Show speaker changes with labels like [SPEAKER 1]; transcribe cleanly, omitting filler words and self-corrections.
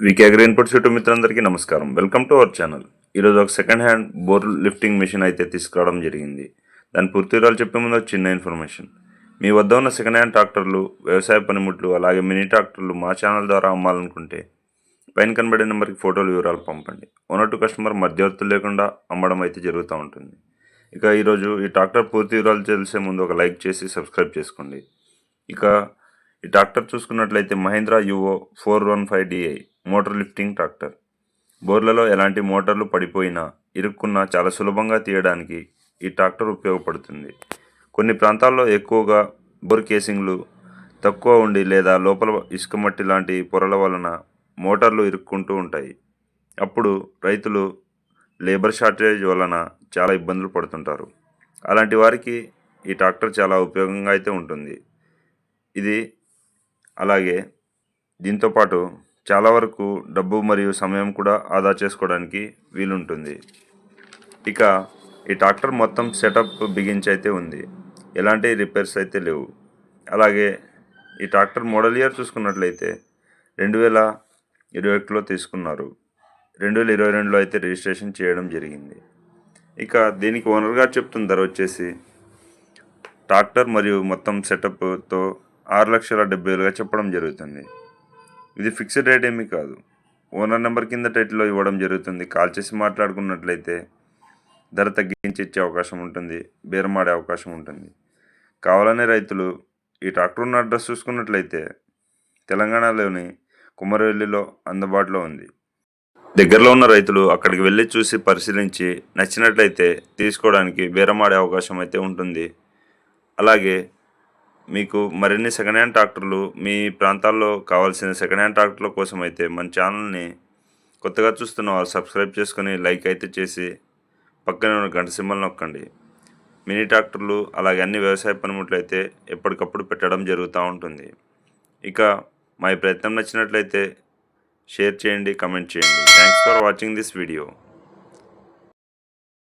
[SPEAKER 1] వీకే agri inputs YouTube మిత్రులందరికీ నమస్కారం. Welcome to our channel. ఈరోజు ఒక second hand bore lifting machine అయితే తీసుకురావడం జరిగింది. దాని పూర్తి వివరాలు చెప్పే ముందు ఒక చిన్న ఇన్ఫర్మేషన్. మీ వద్ద ఉన్న సెకండ్ హ్యాండ్ ట్రాక్టర్లు, వ్యవసాయ పనిముట్లు, అలాగే మినీ ట్రాక్టర్లు మా ఛానల్ ద్వారా అమ్మాలనుకుంటే పైన కనబడే నెంబర్కి ఫోటోలు వివరాలు పంపండి. ఓనర్ టు కస్టమర్ మధ్యవర్తులు లేకుండా అమ్మడం అయితే జరుగుతూ ఉంటుంది. ఇక ఈరోజు ఈ ట్రాక్టర్ పూర్తి వివరాలు తెలిసే ముందు ఒక లైక్ చేసి సబ్స్క్రైబ్ చేసుకోండి. ఇక ఈ ట్రాక్టర్ చూసుకున్నట్లయితే Mahindra Yuvo 415DI motor lifting tractor. బోర్లలో ఎలాంటి మోటార్లు పడిపోయినా ఇరుక్కున్నా చాలా సులభంగా తీయడానికి ఈ ట్రాక్టర్ ఉపయోగపడుతుంది. కొన్ని ప్రాంతాల్లో ఎక్కువగా బోర్ కేసింగ్లు తక్కువ ఉండి లేదా లోపల ఇసుక మట్టి లాంటి పొరల వలన మోటార్లు ఇరుక్కుంటూ ఉంటాయి. అప్పుడు రైతులు లేబర్ షార్టేజ్ వలన చాలా ఇబ్బందులు పడుతుంటారు. అలాంటి వారికి ఈ ట్రాక్టర్ చాలా ఉపయోగంగా అయితే ఉంటుంది. ఇది అలాగే దీంతోపాటు చాలా వరకు డబ్బు మరియు సమయం కూడా ఆదా చేసుకోవడానికి వీలుంటుంది. ఇక ఈ ట్రాక్టర్ మొత్తం సెటప్ బిగించి అయితే ఉంది. ఎలాంటి రిపేర్స్ అయితే లేవు. అలాగే ఈ ట్రాక్టర్ మోడల్ ఇయర్ చూసుకున్నట్లయితే 2021లో తీసుకున్నారు. 2022లో అయితే రిజిస్ట్రేషన్ చేయడం జరిగింది. ఇక దీనికి ఓనర్ గారు చెప్తున్న ధర వచ్చేసి ట్రాక్టర్ మరియు మొత్తం సెటప్తో 6,70,000గా చెప్పడం జరుగుతుంది. ఇది ఫిక్స్డ్ రేట్ ఏమీ కాదు. ఓనర్ నెంబర్ కింద టైటిల్లో ఇవ్వడం జరుగుతుంది. కాల్ చేసి మాట్లాడుకున్నట్లయితే ధర తగ్గించి ఇచ్చే అవకాశం ఉంటుంది, బేరమాడే అవకాశం ఉంటుంది. కావాలనే రైతులు ఈ ట్రాక్టర్ ఉన్న అడ్రస్ చూసుకున్నట్లయితే తెలంగాణలోని కుమరవెల్లిలో అందుబాటులో ఉంది. దగ్గరలో ఉన్న రైతులు అక్కడికి వెళ్ళి చూసి పరిశీలించి నచ్చినట్లయితే తీసుకోవడానికి బేరమాడే అవకాశం అయితే ఉంటుంది. అలాగే మీకు మరిన్ని సెకండ్ హ్యాండ్ ట్రాక్టర్లు మీ ప్రాంతాల్లో కావాల్సిన సెకండ్ హ్యాండ్ ట్రాక్టర్ల కోసం అయితే మన ఛానల్ని కొత్తగా చూస్తున్న వాళ్ళు సబ్స్క్రైబ్ చేసుకొని లైక్ అయితే చేసి పక్కనే ఉన్న గంట సింబల్ నొక్కండి. మినీ ట్రాక్టర్లు అలాగే అన్ని వ్యవసాయ పనిముట్లు అయితే ఎప్పటికప్పుడు పెట్టడం జరుగుతూ ఉంటుంది. ఇక మా ఈ ప్రయత్నం నచ్చినట్లయితే షేర్ చేయండి, కమెంట్ చేయండి. Thanks for watching this video.